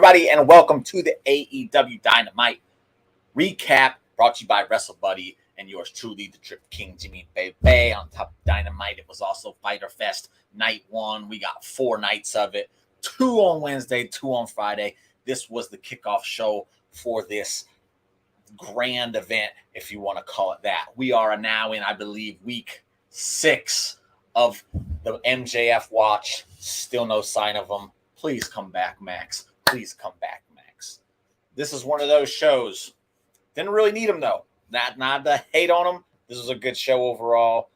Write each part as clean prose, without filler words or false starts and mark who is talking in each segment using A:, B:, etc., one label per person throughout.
A: everybody, and welcome to the AEW Dynamite recap brought to you by WrestleBuddy and yours truly, the Drip King Jimmy Bebe. On top of Dynamite, it was also Fyter Fest night 1. We got 4 nights of it, 2 on Wednesday, 2 on Friday. This was the kickoff show for this grand event, if you want to call it that. We are now in, I believe, week 6 of the MJF watch. Still no sign of him. Please come back, Max. Please come back, Max. This is one of those shows. Didn't really need him, though. Not to hate on him. This was a good show overall.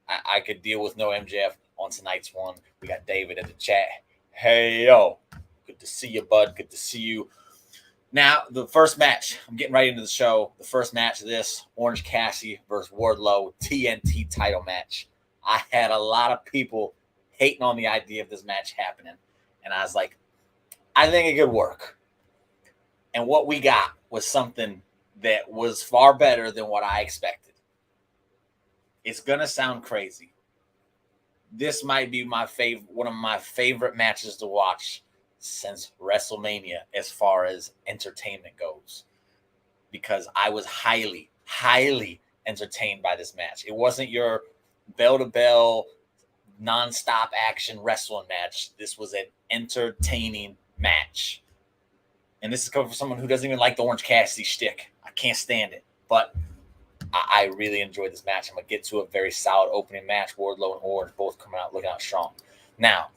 A: I could deal with no MJF on tonight's one. We got David in the chat. Hey, yo. Good to see you, bud. Good to see you. Now, the first match. I'm getting right into the show. The first match of this, Orange Cassidy versus Wardlow TNT title match. I had a lot of people hating on the idea of this match happening. And I was like, I think it could work. And what we got was something that was far better than what I expected. It's going to sound crazy. This might be one of my favorite matches to watch since WrestleMania as far as entertainment goes. Because I was highly, highly entertained by this match. It wasn't your bell-to-bell, non-stop action wrestling match. This was an entertaining match. And this is coming from someone who doesn't even like the Orange Cassidy shtick. I can't stand it. But I really enjoyed this match. I'm going to get to a very solid opening match. Wardlow and Orange both coming out looking out strong. Now,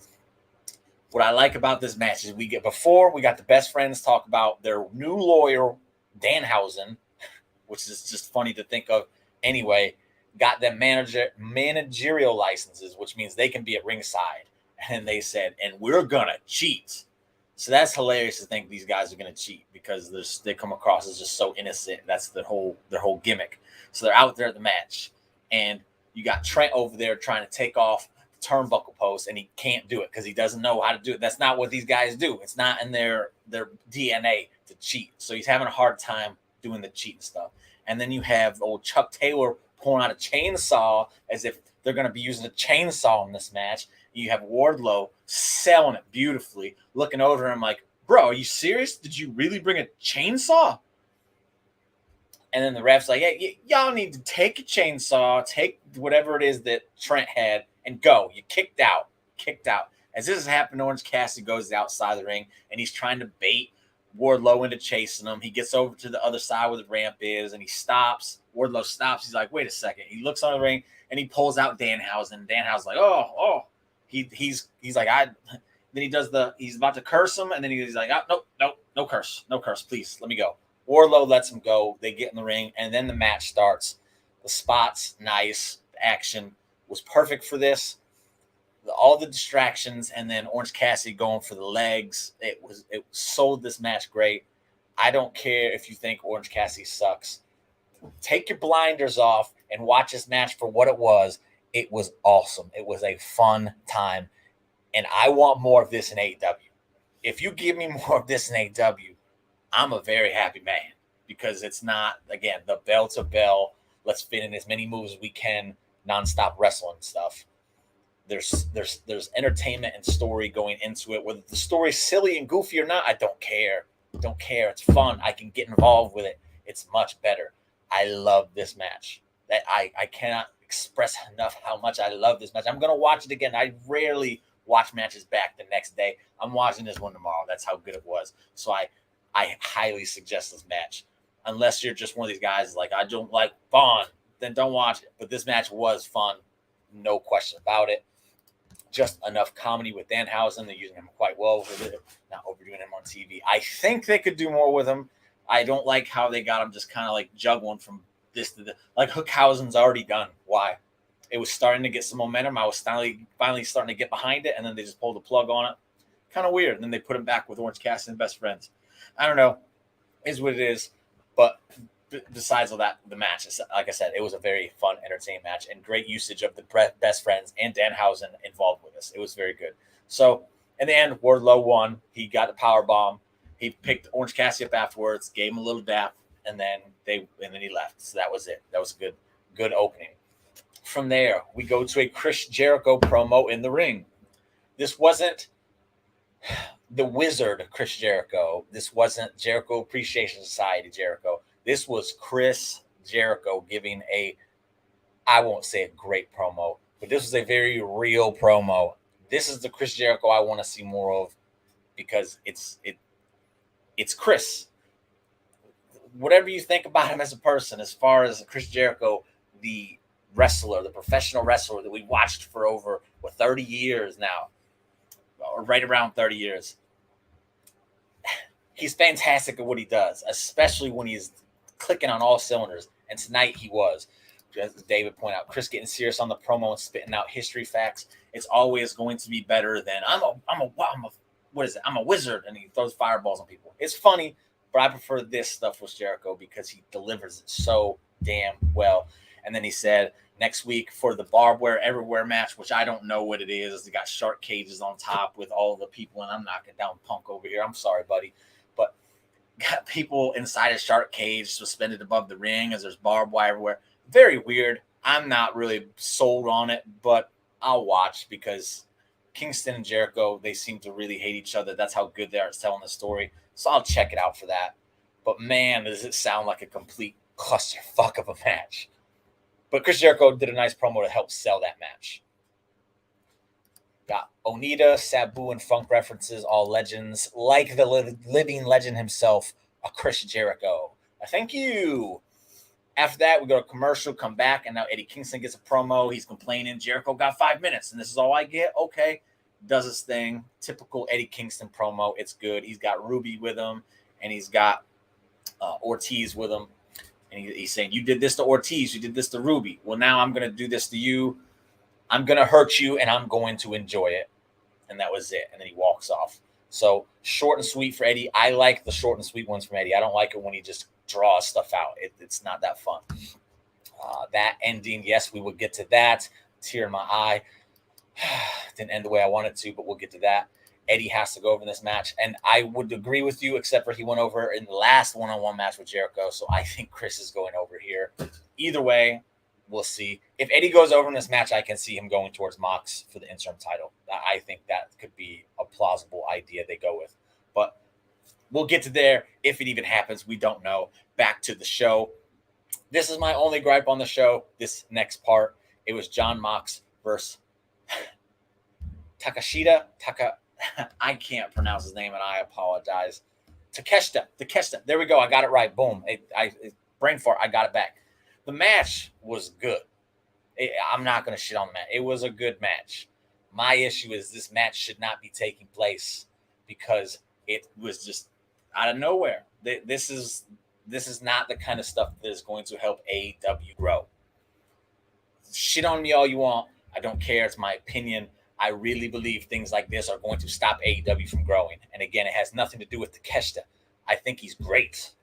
A: what I like about this match is we got the best friends talk about their new lawyer, Danhausen, which is just funny to think of anyway, got them managerial licenses, which means they can be at ringside. And they said, and we're going to cheat. So that's hilarious to think these guys are going to cheat because they come across as just so innocent. That's their whole gimmick. So they're out there at the match. And you got Trent over there trying to take off the turnbuckle post, and he can't do it because he doesn't know how to do it. That's not what these guys do. It's not in their DNA to cheat. So he's having a hard time doing the cheating stuff. And then you have old Chuck Taylor pulling out a chainsaw as if they're going to be using a chainsaw in this match. You have Wardlow selling it beautifully, looking over him like, bro, are you serious? Did you really bring a chainsaw? And then the ref's like, hey, y'all need to take a chainsaw, take whatever it is that Trent had, and go. You kicked out. As this is happening, Orange Cassidy goes outside the ring, and he's trying to bait Wardlow into chasing him. He gets over to the other side where the ramp is, and he stops. Wardlow stops. He's like, wait a second. He looks on the ring, and he pulls out Danhausen. Danhausen's like, oh. He's like, then he does he's about to curse him, and then he's like, no curse, please, let me go. Wardlow lets him go. They get in the ring, and then the match starts. The spot's nice. The action was perfect for this. All the distractions, and then Orange Cassidy going for the legs. It sold this match great. I don't care if you think Orange Cassidy sucks. Take your blinders off and watch this match for what it was. It was awesome. It was a fun time. And I want more of this in AEW. If you give me more of this in AEW, I'm a very happy man. Because it's not, again, the bell to bell, let's fit in as many moves as we can, nonstop wrestling stuff. There's entertainment and story going into it. Whether the story's silly and goofy or not, I don't care. It's fun. I can get involved with it. It's much better. I love this match. That I cannot express enough how much I love this match. I'm going to watch it again. I rarely watch matches back the next day. I'm watching this one tomorrow. That's how good it was. So I highly suggest this match. Unless you're just one of these guys like, I don't like Vaughn, then don't watch it. But this match was fun. No question about it. Just enough comedy with Danhausen. They're using him quite well over there. Not overdoing him on TV. I think they could do more with him. I don't like how they got him just kind of like juggling from this to the, like Hookhausen's already done. Why? It was starting to get some momentum. I was finally starting to get behind it, and then they just pulled the plug on it. Kind of weird. And then they put him back with Orange Cassidy and Best Friends. I don't know. Is what it is. But besides all that, the match, like I said, it was a very fun, entertaining match and great usage of the Best Friends and Danhausen involved with this. It was very good. So in the end, Wardlow won. He got the power bomb. He picked Orange Cassidy up afterwards, gave him a little dap, and then he left. So that was it. That was a good opening. From there, we go to a Chris Jericho promo in the ring. This wasn't the wizard Chris Jericho. This wasn't Jericho Appreciation Society Jericho. This was Chris Jericho giving a, I won't say a great promo, but this was a very real promo. This is the Chris Jericho I want to see more of because it's Chris. Whatever you think about him as a person, as far as Chris Jericho, the wrestler, the professional wrestler that we watched for over 30 years now, or right around 30 years. He's fantastic at what he does, especially when he's clicking on all cylinders. And tonight he was. As David pointed out, Chris getting serious on the promo and spitting out history facts. It's always going to be better than I'm a wizard, and he throws fireballs on people. It's funny, but I prefer this stuff with Jericho because he delivers it so damn well. And then he said next week for the barbed wire everywhere match, which I don't know what it is. They got shark cages on top with all the people, and I'm knocking down Punk over here. I'm sorry, buddy, but got people inside a shark cage suspended above the ring as there's barbed wire everywhere. Very weird. I'm not really sold on it, but I'll watch because Kingston and Jericho, they seem to really hate each other. That's how good they are at telling the story. So I'll check it out for that. But man, does it sound like a complete clusterfuck of a match. But Chris Jericho did a nice promo to help sell that match. Got Onita, Sabu, and Funk references, all legends, like the living legend himself, a Chris Jericho. Thank you. After that, we go to commercial, come back, and now Eddie Kingston gets a promo. He's complaining, Jericho got 5 minutes, and this is all I get? Okay. Does his thing. Typical Eddie Kingston promo. It's good. He's got Ruby with him, and he's got Ortiz with him. And he's saying, you did this to Ortiz, you did this to Ruby. Well, now I'm going to do this to you. I'm going to hurt you, and I'm going to enjoy it. And that was it. And then he walks off. So short and sweet for Eddie. I like the short and sweet ones from Eddie. I don't like it when he just draws stuff out. It's not that fun. That ending, yes, we will get to that. Tear in my eye. Didn't end the way I wanted to, but we'll get to that. Eddie has to go over in this match, and I would agree with you, except for he went over in the last one-on-one match with Jericho, so I think Chris is going over here. Either way, we'll see. If Eddie goes over in this match, I can see him going towards Mox for the interim title. I think that could be a plausible idea they go with, but we'll get to there. If it even happens, we don't know. Back to the show. This is my only gripe on the show, this next part. It was John Mox versus Takeshita. I can't pronounce his name, and I apologize. Takeshita. There we go. I got it right. Boom. Brain fart. I got it back. The match was good. I'm not going to shit on the match. It was a good match. My issue is this match should not be taking place because it was just out of nowhere. This is not the kind of stuff that is going to help AEW grow. Shit on me all you want. I don't care. It's my opinion. I really believe things like this are going to stop AEW from growing. And again, it has nothing to do with Takeshita. I think he's great.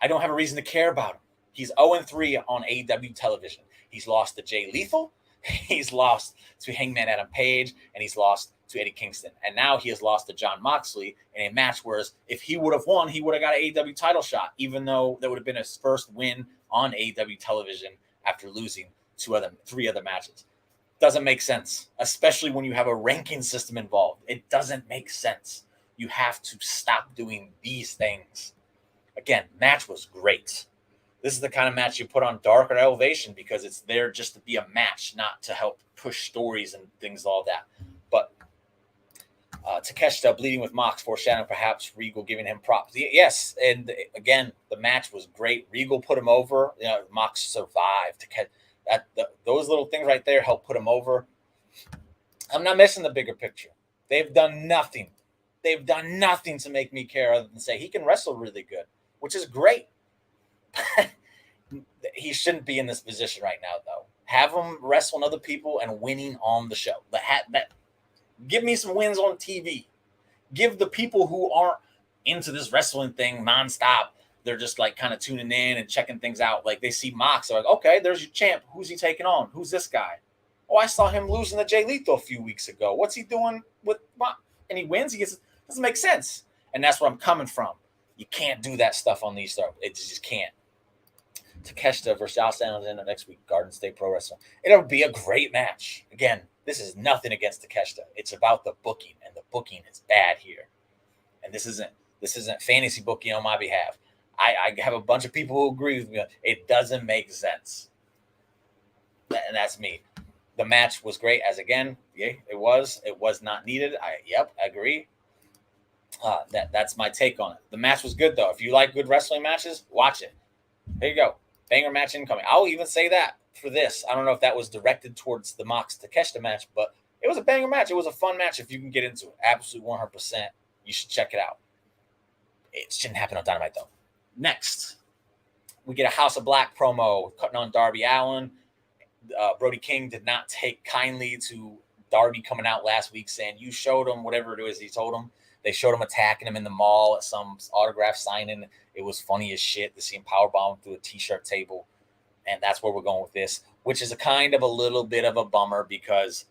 A: I don't have a reason to care about him. He's 0-3 on AEW television. He's lost to Jay Lethal. He's lost to Hangman Adam Page. And he's lost to Eddie Kingston. And now he has lost to Jon Moxley in a match where if he would have won, he would have got an AEW title shot, even though that would have been his first win on AEW television after losing three other matches. Doesn't make sense, especially when you have a ranking system involved. It doesn't make sense. You have to stop doing these things. Again, match was great. This is the kind of match you put on Dark or Elevation because it's there just to be a match, not to help push stories and things, all that. But Takeshita bleeding with Mox, foreshadowing perhaps Regal giving him props. Yes, and again, the match was great. Regal put him over. Mox survived. Those little things right there help put him over. I'm not missing the bigger picture. They've done nothing. They've done nothing to make me care other than say he can wrestle really good, which is great. He shouldn't be in this position right now, though. Have him wrestling other people and winning on the show. Give me some wins on TV. Give the people who aren't into this wrestling thing nonstop, they're just like kind of tuning in and checking things out. Like they see Mox, they're like, okay, there's your champ. Who's he taking on? Who's this guy? Oh, I saw him losing to Jay Lethal a few weeks ago. What's he doing with Mox? And he wins. Doesn't make sense. And that's where I'm coming from. You can't do that stuff on these stuff. It just can't. Takeshita versus Alexander next week, Garden State Pro Wrestling. It'll be a great match. Again, this is nothing against Takeshita. It's about the booking, and the booking is bad here. and this isn't fantasy booking on my behalf. I have a bunch of people who agree with me. It doesn't make sense, and that's me. The match was great, as again, yeah, it was. It was not needed. I agree. That's my take on it. The match was good though. If you like good wrestling matches, watch it. There you go. Banger match incoming. I'll even say that for this. I don't know if that was directed towards the Mox Takeshita match, but it was a banger match. It was a fun match if you can get into it. Absolutely 100%. You should check it out. It shouldn't happen on Dynamite though. Next, we get a House of Black promo cutting on Darby Allin. Brody King did not take kindly to Darby coming out last week saying, you showed him whatever it is he told him. They showed him attacking him in the mall at some autograph signing. It was funny as shit to see him powerbomb through a t-shirt table. And that's where we're going with this, which is a kind of a little bit of a bummer because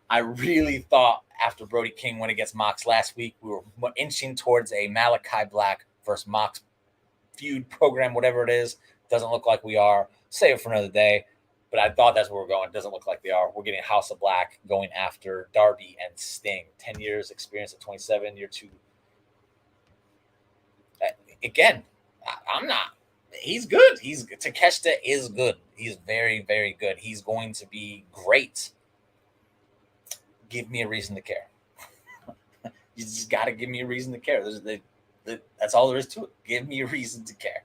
A: I really thought after Brody King went against Mox last week, we were inching towards a Malachi Black versus Mox feud program, whatever it is. Doesn't look like we are. Save it for another day. But I thought that's where we're going. It doesn't look like they are. We're getting House of Black going after Darby and Sting. 10 years experience at 27, year 2. Again, I'm not. He's good. Takeshita is good. He's very, very good. He's going to be great. Give me a reason to care. You just got to give me a reason to care. That's all there is to it. Give me a reason to care.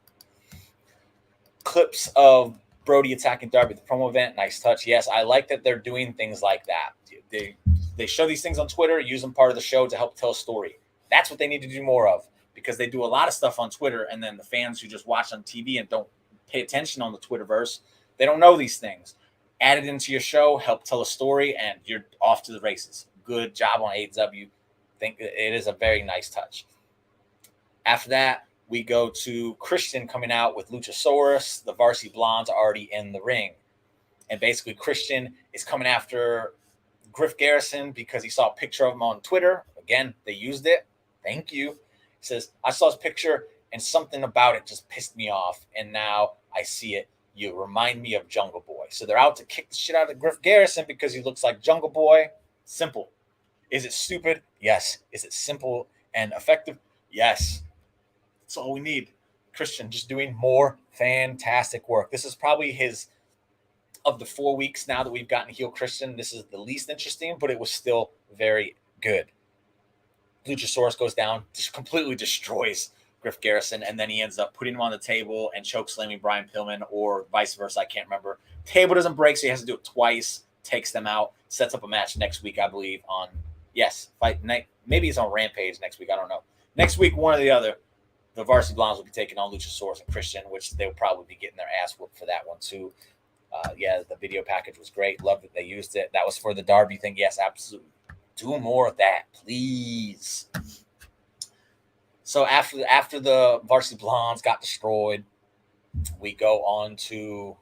A: Clips of Brody attacking Darby at the promo event. Nice touch. Yes, I like that they're doing things like that. They show these things on Twitter, use them part of the show to help tell a story. That's what they need to do more of because they do a lot of stuff on Twitter, and then the fans who just watch on TV and don't pay attention on the Twitterverse, they don't know these things. Add it into your show, help tell a story, and you're off to the races. Good job on AEW. I think it is a very nice touch. After that, we go to Christian coming out with Luchasaurus. The Varsity Blondes are already in the ring. And basically, Christian is coming after Griff Garrison because he saw a picture of him on Twitter. Again, they used it. Thank you. He says, I saw his picture and something about it just pissed me off. And now I see it. You remind me of Jungle Boy. So they're out to kick the shit out of Griff Garrison because he looks like Jungle Boy. Simple. Is it stupid? Yes. Is it simple and effective? Yes. That's all we need. Christian just doing more fantastic work. This is probably his, of the 4 weeks now that we've gotten heel Christian, this is the least interesting, but it was still very good. Luchasaurus goes down, just completely destroys Griff Garrison, and then he ends up putting him on the table and choke slamming Brian Pillman, or vice versa. I can't remember. Table doesn't break, so he has to do it twice. Takes them out. Sets up a match next week, I believe. Fight night. Maybe it's on Rampage next week. I don't know. Next week, one or the other. The Varsity Blondes will be taking on Luchasaurus and Christian, which they'll probably be getting their ass whooped for that one too. The video package was great. Love that they used it. That was for the Darby thing. Yes, absolutely. Do more of that, please. So after the Varsity Blondes got destroyed, we go on to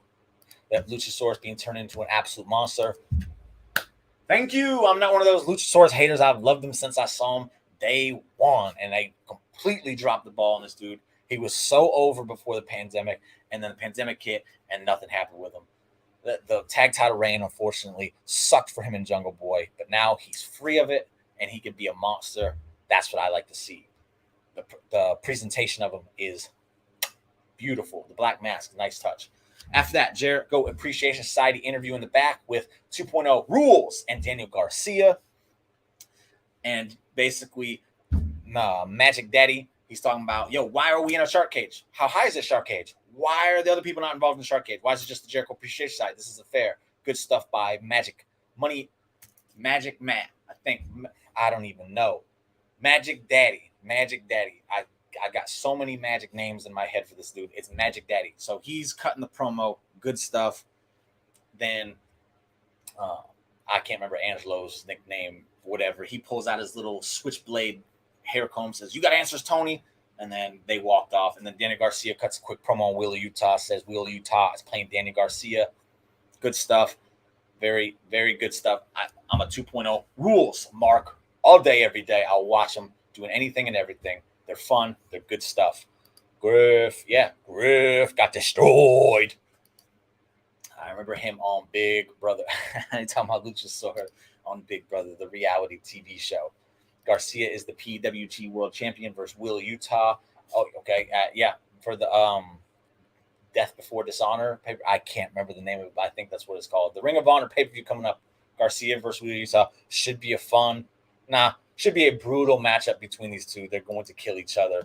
A: that Luchasaurus being turned into an absolute monster. Thank you. I'm not one of those Luchasaurus haters. I've loved him since I saw him day one, and I completely dropped the ball on this dude. He was so over before the pandemic, and then the pandemic hit, and nothing happened with him. The tag title reign, unfortunately, sucked for him in Jungle Boy, but now he's free of it, and he could be a monster. That's what I like to see. The presentation of him is beautiful. The black mask, nice touch. After that, Jericho Appreciation Society interview in the back with 2.0 Rules and Daniel Garcia. And basically, Magic Daddy, he's talking about, why are we in a shark cage? How high is this shark cage? Why are the other people not involved in the shark cage? Why is it just the Jericho Appreciation Society? This isn't fair. Good stuff by Magic Matt. I don't even know. Magic Daddy. I got so many magic names in my head for this dude. It's Magic Daddy. So he's cutting the promo. Good stuff. Then I can't remember Angelo's nickname, whatever. He pulls out his little switchblade hair comb, says, "You got answers, Tony?" And then they walked off. And then Danny Garcia cuts a quick promo on Wheeler Utah, says Wheeler Utah is playing Danny Garcia. Good stuff. Very, very good stuff. I'm a 2.0 Rules mark all day, every day. I'll watch them doing anything and everything. They're fun. They're good stuff. Griff got destroyed. I remember him on Big Brother. Anytime I Luchasaurus on Big Brother, the reality TV show. Garcia is the PWG World Champion versus Will Utah. Oh, okay. Yeah, for the Death Before Dishonor. I can't remember the name of it, but I think that's what it's called. The Ring of Honor pay-per-view coming up. Garcia versus Will Utah should be should be a brutal matchup between these two. They're going to kill each other.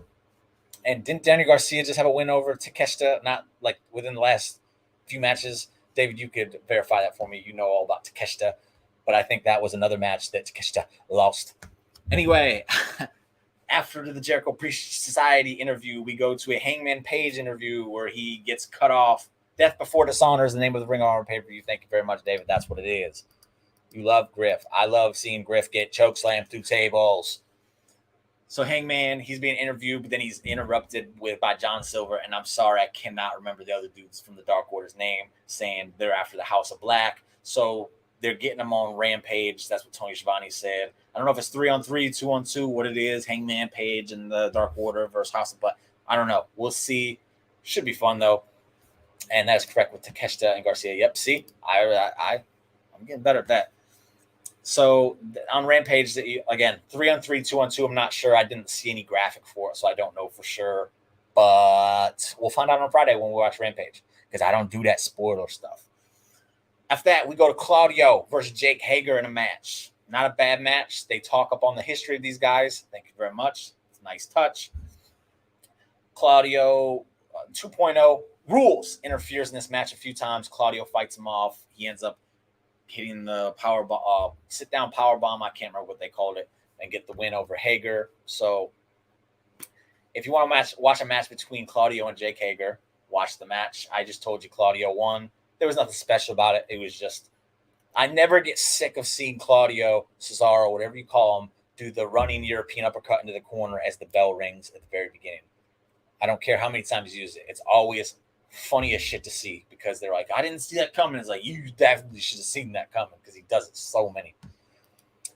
A: And didn't Daniel Garcia just have a win over Takeshita? Not like within the last few matches. David, you could verify that for me. You know all about Takeshita. But I think that was another match that Takeshita lost. Anyway, after the Jericho Priest Society interview, we go to a Hangman Page interview where he gets cut off. Death Before Dishonor is the name of the Ring of Honor pay-per-view. Thank you very much, David. That's what it is. You love Griff. I love seeing Griff get chokeslammed through tables. So Hangman, he's being interviewed, but then he's interrupted by John Silver, and I'm sorry, I cannot remember the other dudes from the Dark Order's name, saying they're after the House of Black. So they're getting them on Rampage. That's what Tony Schiavone said. I don't know if it's 3-on-3, 2-on-2, what it is. Hangman Page and the Dark Order versus House of Black. I don't know. We'll see. Should be fun though. And that's correct with Takeshita and Garcia. Yep. See, I'm getting better at that. So on Rampage, again, 3-on-3, 2-on-2. I'm not sure. I didn't see any graphic for it, so I don't know for sure. But we'll find out on Friday when we watch Rampage, because I don't do that spoiler stuff. After that, we go to Claudio versus Jake Hager in a match. Not a bad match. They talk up on the history of these guys. Thank you very much. It's a nice touch. Claudio 2.0 rules interferes in this match a few times. Claudio fights him off. He ends up hitting the sit-down power bomb. I can't remember what they called it, and get the win over Hager. So if you want to watch a match between Claudio and Jake Hager, watch the match. I just told you Claudio won. There was nothing special about it. It was just, I never get sick of seeing Claudio, Cesaro, whatever you call him, do the running European uppercut into the corner as the bell rings at the very beginning. I don't care how many times you use it. It's always funny as shit to see, because they're like, I didn't see that coming. It's like, you definitely should have seen that coming, because he does it so many.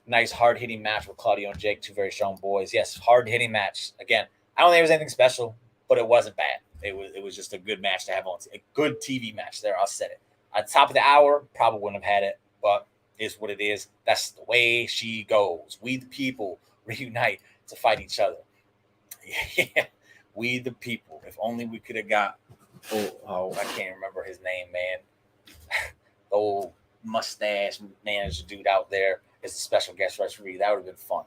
A: Nice hard-hitting match with Claudio and Jake, two very strong boys. Yes, hard-hitting match. Again, I don't think it was anything special, but it wasn't bad. It was just a good match to have on. A good TV match there. I'll say it. At the top of the hour, probably wouldn't have had it, but it's what it is. That's the way she goes. We the people reunite to fight each other. Yeah, we the people. If only we could have got, I can't remember his name, man. The old mustache manager dude out there is a special guest referee. That would have been fun.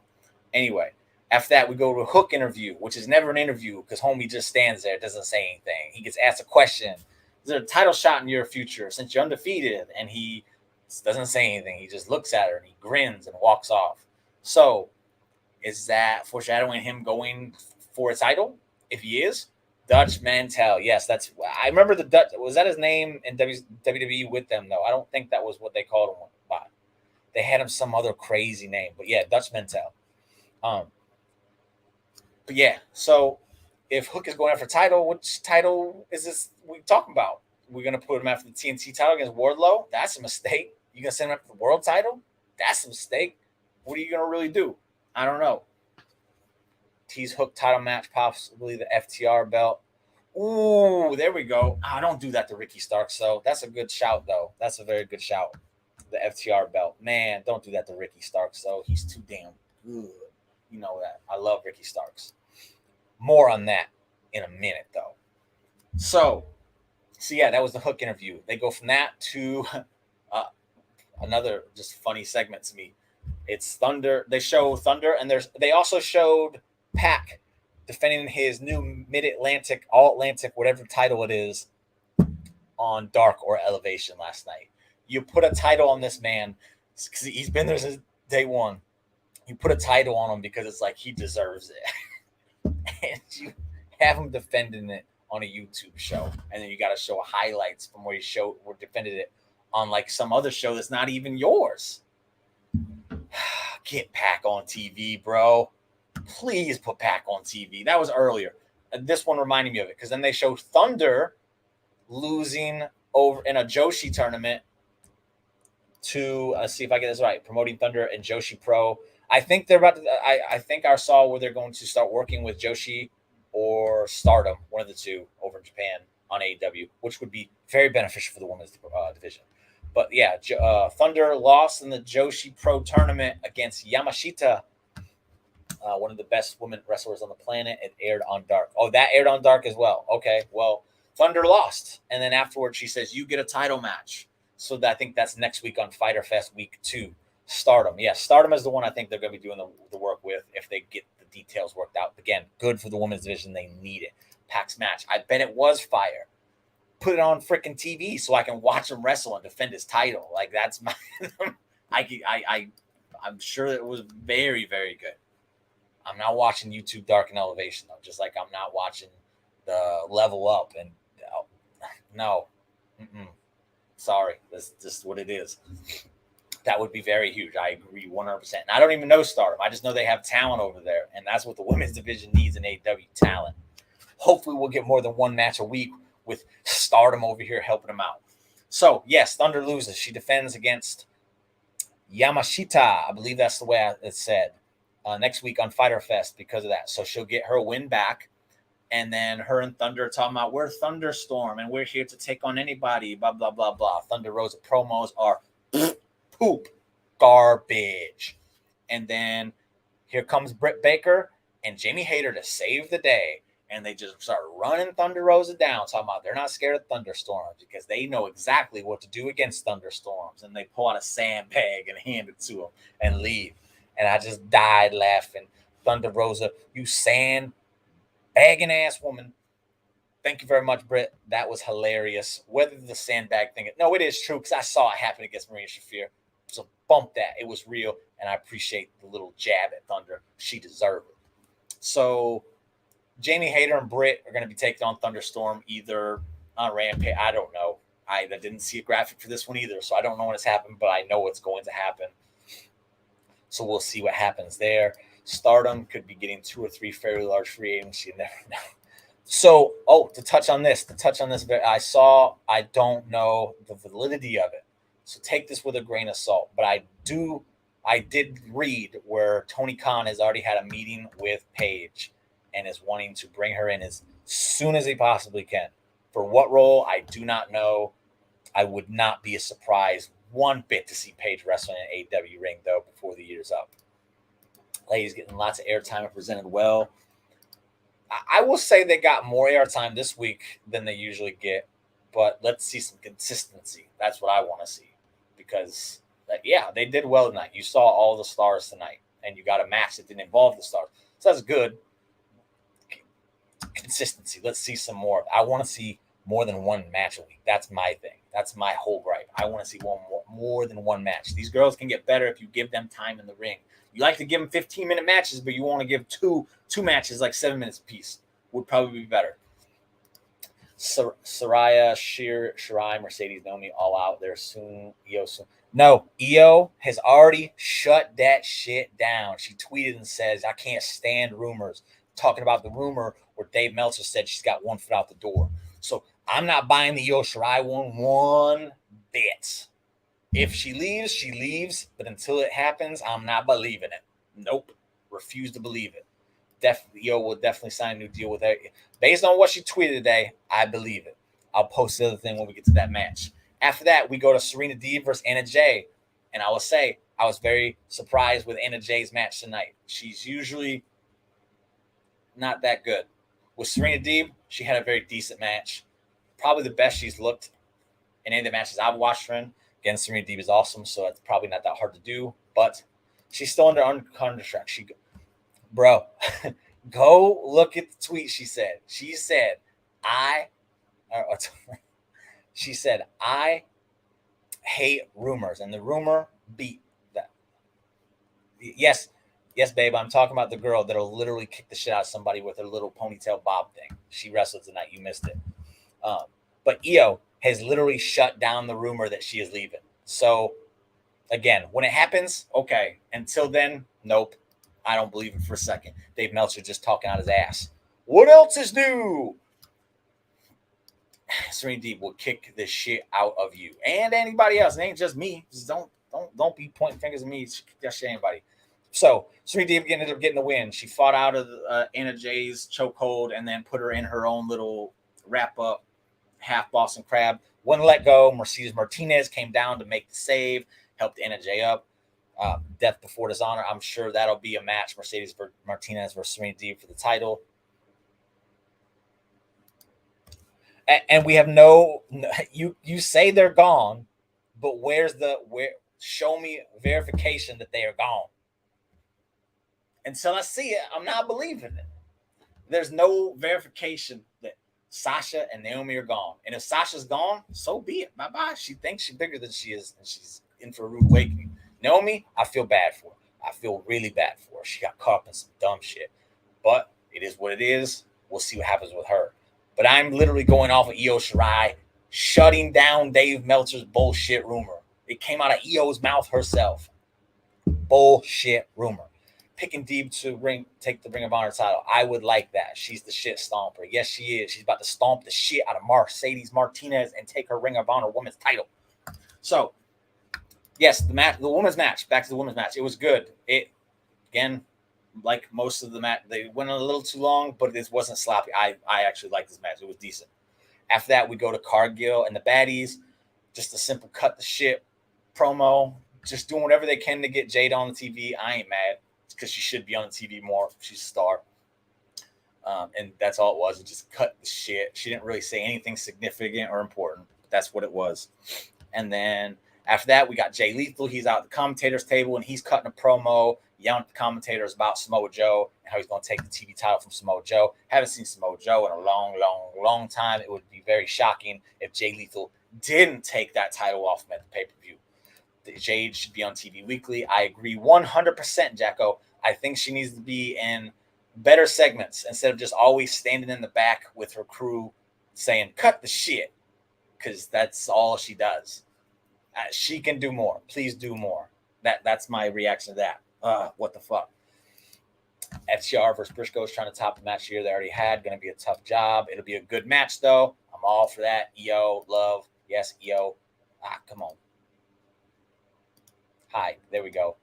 A: Anyway, after that, we go to a Hook interview, which is never an interview, because homie just stands there, doesn't say anything. He gets asked a question. Is there a title shot in your future since you're undefeated? And he doesn't say anything. He just looks at her and he grins and walks off. So is that foreshadowing him going for a title? If he is, Dutch Mantel. Yes, I remember the Dutch. Was that his name in WWE with them, though? I don't think that was what they called him by. They had him some other crazy name. But yeah, Dutch Mantel. But yeah, so if Hook is going after title, which title is this we talking about? We're going to put him after the TNT title against Wardlow? That's a mistake. You're going to send him after the world title? That's a mistake. What are you going to really do? I don't know. Tease Hook title match, possibly the FTR belt. Ooh, there we go. I don't do that to Ricky Starks, though. That's a good shout, though. That's a very good shout. The FTR belt. Man, don't do that to Ricky Starks, though. He's too damn good. You know that. I love Ricky Starks. More on that in a minute, though. So yeah, that was the Hook interview. They go from that to another just funny segment to me. It's Thunder. They show Thunder, and they also showed Pac defending his new Mid-Atlantic, All-Atlantic, whatever title it is, on Dark or Elevation last night. You put a title on this man because he's been there since day one. You put a title on him because it's like he deserves it. And you have him defending it on a YouTube show. And then you got to show highlights from where you defended it on like some other show that's not even yours. Get Pac on TV, bro. Please put Pac on TV. That was earlier. And this one reminded me of it because then they showed Thunder losing over in a Joshi tournament to, let's see if I get this right, promoting Thunder and Joshi Pro. I think they're about to, I think I saw where they're going to start working with Joshi or Stardom, one of the two, over in Japan on AEW, which would be very beneficial for the women's division. But yeah, Thunder lost in the Joshi Pro tournament against Yamashita. one of the best women wrestlers on the planet. It aired on Dark. Oh, that aired on Dark as well. Okay, well, Thunder lost. And then afterwards, she says, you get a title match. So I think that's next week on Fyter Fest week 2. Stardom. Yeah, Stardom is the one I think they're going to be doing the work with if they get the details worked out. Again, good for the women's division. They need it. Pac's match. I bet it was fire. Put it on freaking TV so I can watch him wrestle and defend his title. Like, that's my... I'm sure it was very, very good. I'm not watching YouTube Dark and Elevation, though. Just like I'm not watching the Level Up. And no. Sorry. That's just what it is. That would be very huge. I agree 100%. And I don't even know Stardom. I just know they have talent over there. And that's what the women's division needs in AEW, talent. Hopefully we'll get more than one match a week with Stardom over here helping them out. So, yes, Thunder loses. She defends against Yamashita. I believe that's the way it's said. Next week on Fyter Fest because of that. So she'll get her win back. And then her and Thunder are talking about, we're Thunderstorm and we're here to take on anybody, blah, blah, blah, blah. Thunder Rosa promos are poop, garbage. And then here comes Britt Baker and Jamie Hayter to save the day. And they just start running Thunder Rosa down, talking about they're not scared of thunderstorms because they know exactly what to do against thunderstorms. And they pull out a sandbag and hand it to them and leave. And I just died laughing. Thunder Rosa, you sandbagging ass woman. Thank you very much, Britt. That was hilarious. Whether the sandbag thing, no, it is true because I saw it happen against Maria Shafir. So bump that. It was real. And I appreciate the little jab at Thunder. She deserved it. So Jamie Hayter and Britt are going to be taking on Thunderstorm either on Rampage. I don't know. I didn't see a graphic for this one either, so I don't know when it's happened, but I know what's going to happen. So we'll see what happens there. Stardom could be getting 2 or 3 fairly large free agents. You never know. So, to touch on this, I don't know the validity of it. So take this with a grain of salt. But I did read where Tony Khan has already had a meeting with Paige and is wanting to bring her in as soon as he possibly can. For what role, I do not know. I would not be a surprise one bit to see Paige wrestling in an AEW ring, though, before the year's up. Ladies getting lots of airtime and presented well. I will say they got more airtime this week than they usually get, but let's see some consistency. That's what I want to see because, they did well tonight. You saw all the stars tonight, and you got a match that didn't involve the stars. So that's good. Consistency. Let's see some more. I want to see more than one match a week. That's my thing. That's my whole gripe. I want to see more than one match. These girls can get better if you give them time in the ring. You like to give them 15-minute matches, but you want to give two matches like 7 minutes apiece. Would probably be better. Saraya, Shirai, Mercedes, Naomi, all out there soon. Io soon. No, Io has already shut that shit down. She tweeted and says, I can't stand rumors. Talking about the rumor where Dave Meltzer said she's got 1 foot out the door. So I'm not buying the Io Shirai one bit. If she leaves, she leaves. But until it happens, I'm not believing it. Nope. Refuse to believe it. Io will definitely sign a new deal with her. Based on what she tweeted today, I believe it. I'll post the other thing when we get to that match. After that, we go to Serena Deeb versus Anna Jay. And I will say, I was very surprised with Anna Jay's match tonight. She's usually not that good. With Serena Deeb, she had a very decent match. Probably the best she's looked in any of the matches I've watched her in. Again, Serena Deeb is awesome, so it's probably not that hard to do. But she's still under contract. Bro, go look at the tweet she said. She said, I hate rumors. And the rumor beat that. Yes, babe, I'm talking about the girl that'll literally kick the shit out of somebody with her little ponytail bob thing. She wrestled tonight. You missed it. But Io has literally shut down the rumor that she is leaving. So, again, when it happens, okay. Until then, nope. I don't believe it for a second. Dave Meltzer just talking out his ass. What else is new? Serena Deeb will kick the shit out of you and anybody else. It ain't just me. Just don't be pointing fingers at me. Kick that shit at anybody. So Serena Deeb ended up getting the win. She fought out of Anna Jay's chokehold and then put her in her own little wrap up, half Boston Crab. Wouldn't let go. Mercedes Martinez came down to make the save, helped Anna Jay up. Death Before Dishonor. I'm sure that'll be a match. Mercedes Martinez versus Serena Deeb for the title. And we have you say they're gone, but where show me verification that they are gone. Until I see it, I'm not believing it. There's no verification that Sasha and Naomi are gone. And if Sasha's gone, so be it. Bye-bye. She thinks she's bigger than she is, and she's in for a rude awakening. Naomi, I feel bad for her. I feel really bad for her. She got caught up in some dumb shit. But it is what it is. We'll see what happens with her. But I'm literally going off of Io Shirai shutting down Dave Meltzer's bullshit rumor. It came out of Io's mouth herself. Bullshit rumor. Picking Deeb to take the Ring of Honor title. I would like that. She's the shit stomper. Yes, she is. She's about to stomp the shit out of Mercedes Martinez and take her Ring of Honor women's title. So, yes, the women's match. Back to the women's match. It was good. It, again, like most of the match, they went a little too long, but this wasn't sloppy. I actually liked this match. It was decent. After that, we go to Cargill and the baddies. Just a simple cut the shit promo. Just doing whatever they can to get Jade on the TV. I ain't mad. Because she should be on the TV more. She's a star. And that's all it was. It just cut the shit. She didn't really say anything significant or important. But that's what it was. And then after that, we got Jay Lethal. He's out at the commentator's table, and he's cutting a promo, yelling at the commentators about Samoa Joe and how he's going to take the TV title from Samoa Joe. Haven't seen Samoa Joe in a long, long, long time. It would be very shocking if Jay Lethal didn't take that title off him at the pay-per-view. Jade should be on TV weekly. I agree 100%, Jacko. I think she needs to be in better segments instead of just always standing in the back with her crew saying, cut the shit, because that's all she does. She can do more. Please do more. That's my reaction to that. What the fuck? FTR versus Briscoe is trying to top the match here they already had. Going to be a tough job. It'll be a good match, though. I'm all for that. EO, love. Yes, EO. Come on. Hi, there we go.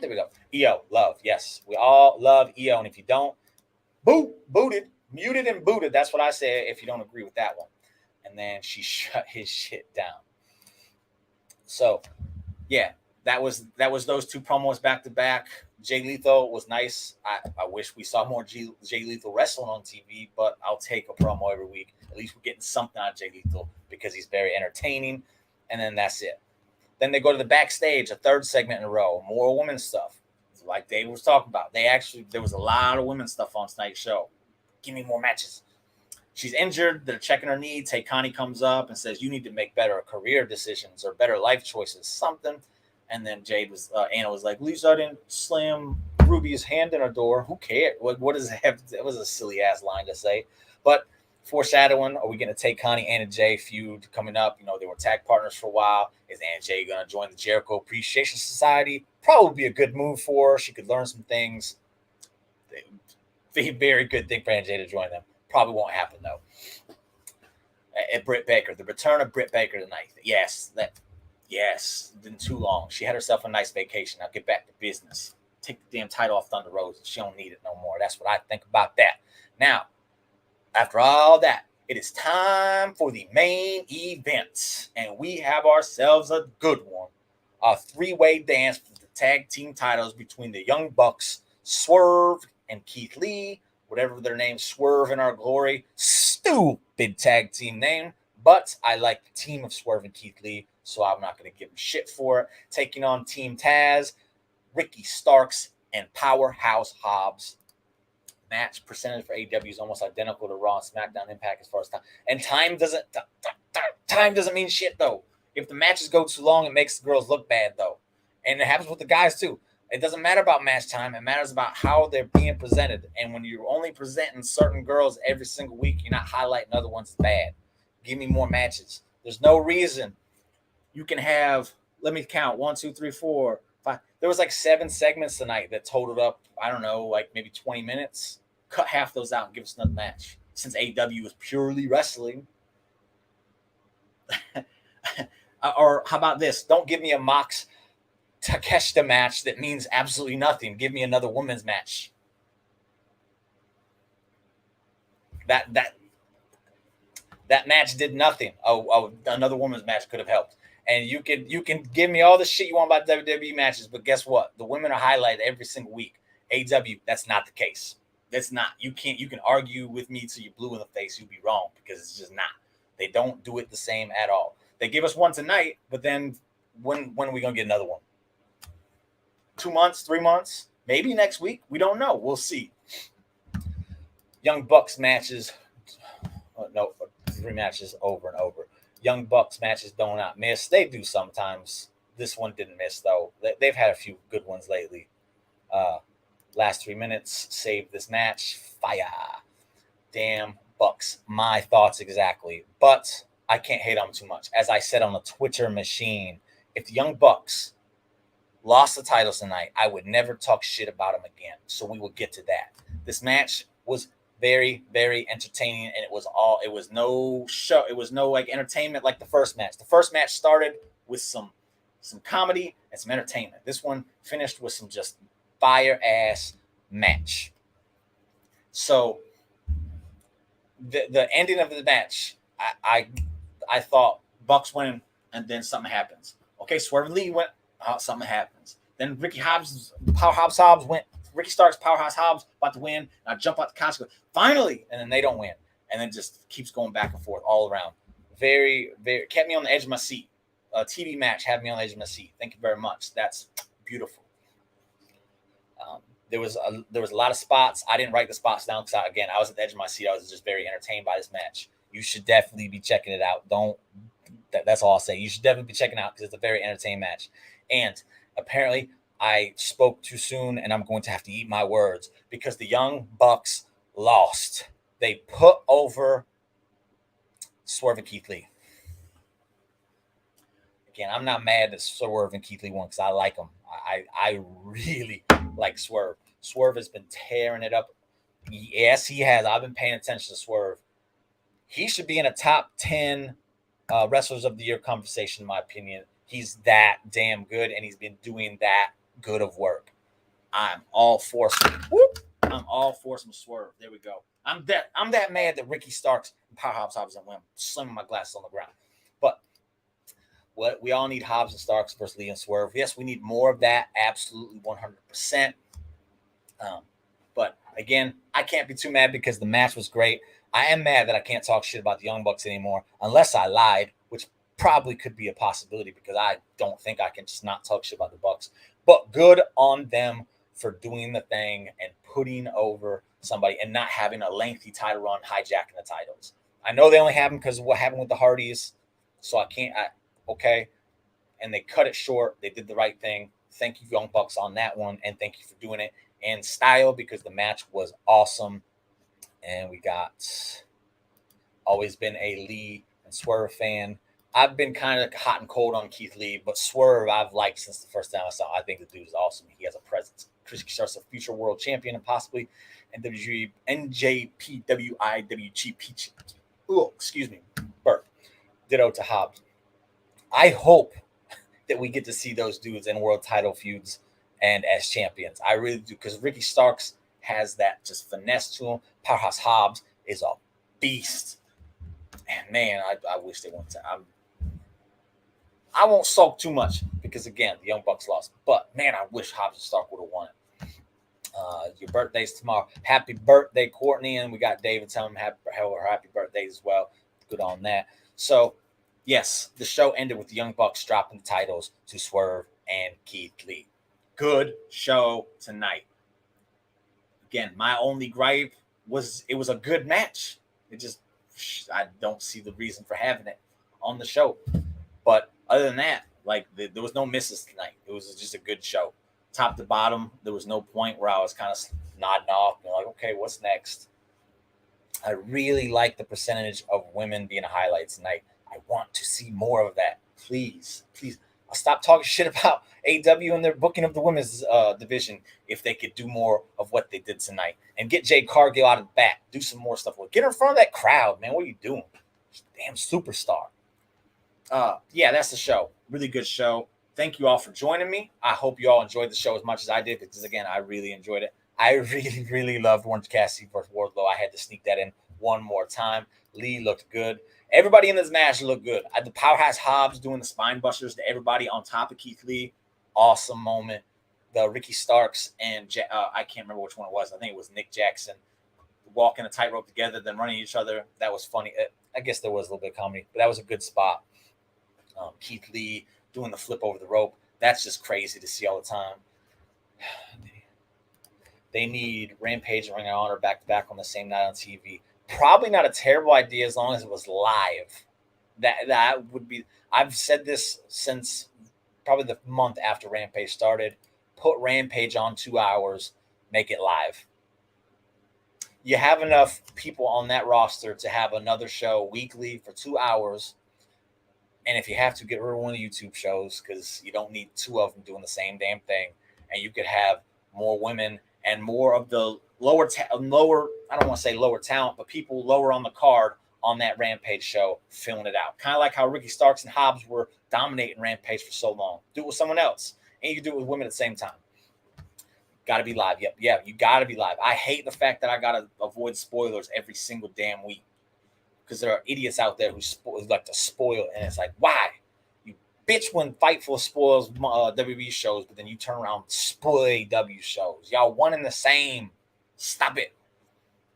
A: There we go. EO, love. Yes, we all love EO. And if you don't, booted, muted and booted. That's what I say if you don't agree with that one. And then she shut his shit down. So, yeah, that was those two promos back to back. Jay Lethal was nice. I wish we saw more Jay Lethal wrestling on TV, but I'll take a promo every week. At least we're getting something out of Jay Lethal because he's very entertaining. And then that's it. Then they go to the backstage, a third segment in a row, more women's stuff. Like Dave was talking about. There was a lot of women's stuff on tonight's show. Give me more matches. She's injured. They're checking her knee. Tay Connie comes up and says, you need to make better career decisions or better life choices, something. And then Anna was like, at least I didn't slam Ruby's hand in her door. Who cares? What does it have? It was a silly ass line to say. But foreshadowing, are we going to take Connie and Jay feud coming up? You know, they were tag partners for a while. Is Anna Jay going to join the Jericho Appreciation Society? Probably be a good move for her. She could learn some things. Be a very good thing for Anna Jay to join them. Probably won't happen, though. At Britt Baker, the return of Britt Baker tonight. Yes, been too long. She had herself a nice vacation. Now get back to business. Take the damn title off Thunder Rosa. She don't need it no more. That's what I think about that. Now, after all that, it is time for the main event. And we have ourselves a good one. A three-way dance for the tag team titles between the Young Bucks, Swerve, and Keith Lee. Whatever their name, Swerve in Our Glory. Stupid tag team name. But I like the team of Swerve and Keith Lee, so I'm not going to give them shit for it. Taking on Team Taz, Ricky Starks, and Powerhouse Hobbs. Match percentage for AEW is almost identical to Raw and SmackDown Impact as far as time. And time doesn't mean shit, though. If the matches go too long, it makes the girls look bad, though. And it happens with the guys, too. It doesn't matter about match time. It matters about how they're being presented. And when you're only presenting certain girls every single week, you're not highlighting other ones bad. Give me more matches. There's no reason you can have, let me count, 1, 2, 3, 4, 5. There was like 7 segments tonight that totaled up, I don't know, like maybe 20 minutes. Cut half those out and give us another match. Since AEW was purely wrestling. Or how about this? Don't give me a Mox Takeshita match that means absolutely nothing. Give me another women's match. That match did nothing. Another women's match could have helped. And you can give me all the shit you want about WWE matches, but guess what? The women are highlighted every single week. AEW, that's not the case. That's not. You can argue with me till you're blue in the face. You'll be wrong because it's just not. They don't do it the same at all. They give us one tonight, but then when are we gonna get another one? 2 months, 3 months, maybe next week. We don't know. We'll see. Young Bucks matches. No, 3 matches over and over. Young Bucks matches do not miss. They do sometimes. This one didn't miss though. They've had a few good ones lately. Last 3 minutes saved this match. Fire. Damn Bucks. My thoughts exactly. But I can't hate on them too much. As I said on the Twitter machine, if the Young Bucks lost the titles tonight, I would never talk shit about them again. So we will get to that. This match was very, very entertaining, and it was no show. It was no like entertainment like the first match. The first match started with some comedy and some entertainment. This one finished with some just fire ass match. So the ending of the match, I thought Bucks win, and then something happens. Okay, Swerve Lee went, something happens. Then Powerhouse Hobbs went. Ricky Starks, Powerhouse Hobbs about to win. Now jump out the consequence. Finally, and then they don't win, and then just keeps going back and forth all around. Very, very kept me on the edge of my seat. A TV match had me on the edge of my seat. Thank you very much. That's beautiful. There was a lot of spots. I didn't write the spots down because I was at the edge of my seat. I was just very entertained by this match. You should definitely be checking it out. That's all I'll say. You should definitely be checking it out because it's a very entertaining match. And apparently I spoke too soon, and I'm going to have to eat my words because the Young Bucks lost. They put over Swerve and Keith Lee. Again, I'm not mad that Swerve and Keith Lee won because I like them. I really like Swerve. Swerve has been tearing it up. Yes, he has. I've been paying attention to Swerve. He should be in a top 10 wrestlers of the year conversation, in my opinion. He's that damn good, and he's been doing that good of work. I'm all for some Swerve. There we go. I'm that mad that Ricky Starks and Powerhouse Hobbs and win. Slamming my glasses on the ground. But what we all need Hobbs and Starks versus Lee and Swerve. Yes, we need more of that. Absolutely 100%. But again, I can't be too mad because the match was great. I am mad that I can't talk shit about the Young Bucks anymore unless I lied, which probably could be a possibility because I don't think I can just not talk shit about the Bucks. But good on them for doing the thing and putting over somebody and not having a lengthy title run, hijacking the titles. I know they only have them because of what happened with the Hardys, so okay. And they cut it short. They did the right thing. Thank you, Young Bucks, on that one, and thank you for doing it in style because the match was awesome. And we got always been a Lee and Swerve fan. I've been kind of hot and cold on Keith Lee, but Swerve I've liked since the first time I saw him. I think the dude is awesome. He has a presence. Chris Starks a future world champion and possibly NJPWIWGP. Oh, excuse me. Burt. Ditto to Hobbs. I hope that we get to see those dudes in world title feuds and as champions. I really do, because Ricky Starks has that just finesse to him. Powerhouse Hobbs is a beast. And man, I wish they went to. I won't sulk too much because again, the Young Bucks lost. But man, I wish Hobbs and Stark would have won it. Your birthday's tomorrow. Happy birthday, Courtney, and we got David telling him happy birthday as well. Good on that. So, yes, the show ended with the Young Bucks dropping the titles to Swerve and Keith Lee. Good show tonight. Again, my only gripe was it was a good match. I don't see the reason for having it on the show. But other than that, like there was no misses tonight. It was just a good show. Top to bottom, there was no point where I was kind of nodding off and like, okay, what's next? I really like the percentage of women being a highlight tonight. I want to see more of that. Please. I'll stop talking shit about AEW and their booking of the women's division if they could do more of what they did tonight and get Jade Cargill out of the back. Do some more stuff. Get her in front of that crowd, man. What are you doing? Damn superstar. Yeah, that's the show. Really good show. Thank you all for joining me. I hope you all enjoyed the show as much as I did because, again, I really enjoyed it. I really, really loved Orange Cassidy versus Wardlow. I had to sneak that in one more time. Lee looked good. Everybody in this match looked good. The Powerhouse Hobbs doing the spine busters to everybody on top of Keith Lee. Awesome moment. The Ricky Starks and I can't remember which one it was. I think it was Nick Jackson walking a tightrope together, then running each other. That was funny. I guess there was a little bit of comedy, but that was a good spot. Keith Lee doing the flip over the rope. That's just crazy to see all the time. They need Rampage and Ring of Honor back to back on the same night on TV. Probably not a terrible idea as long as it was live. That would be. I've said this since probably the month after Rampage started. Put Rampage on 2 hours, make it live. You have enough people on that roster to have another show weekly for 2 hours. And if you have to, get rid of one of the YouTube shows because you don't need two of them doing the same damn thing. And you could have more women and more of the lower, I don't want to say lower talent, but people lower on the card on that Rampage show filling it out. Kind of like how Ricky Starks and Hobbs were dominating Rampage for so long. Do it with someone else. And you can do it with women at the same time. Got to be live. Yep. Yeah, you got to be live. I hate the fact that I got to avoid spoilers every single damn week because there are idiots out there who like to spoil. And it's like, why? You bitch when Fightful spoils WWE shows, but then you turn around and spoil AEW shows. Y'all one and the same. Stop it.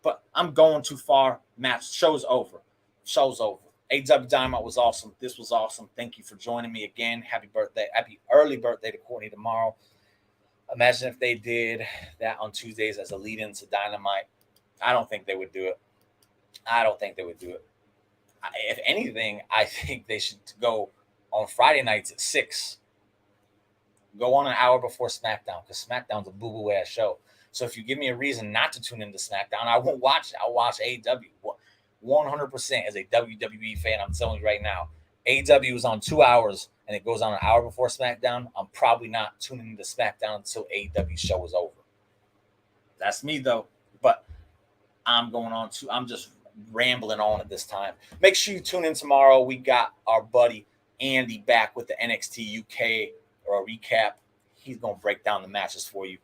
A: But I'm going too far. Match. Show's over. Show's over. AEW Dynamite was awesome. This was awesome. Thank you for joining me again. Happy birthday. Happy early birthday to Courtney tomorrow. Imagine if they did that on Tuesdays as a lead-in to Dynamite. I don't think they would do it. If anything, I think they should go on Friday nights at 6. Go on an hour before SmackDown because SmackDown's a boo-boo ass show. So if you give me a reason not to tune into SmackDown, I won't watch it. I'll watch AEW. 100% as a WWE fan, I'm telling you right now. AEW is on 2 hours and it goes on an hour before SmackDown. I'm probably not tuning into SmackDown until AEW show is over. That's me though. But I'm just rambling on at this time. Make sure you tune in tomorrow. We got our buddy Andy back with the NXT UK or a recap. He's going to break down the matches for you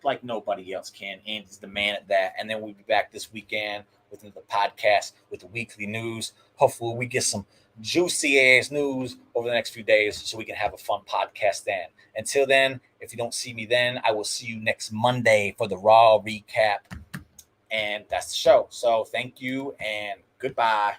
A: like nobody else can. Andy's the man at that. And then we'll be back this weekend with the podcast with the weekly news. Hopefully we get some juicy ass news over the next few days so we can have a fun podcast then. Until then, if you don't see me then, I will see you next Monday for the Raw recap. And that's the show. So thank you and goodbye.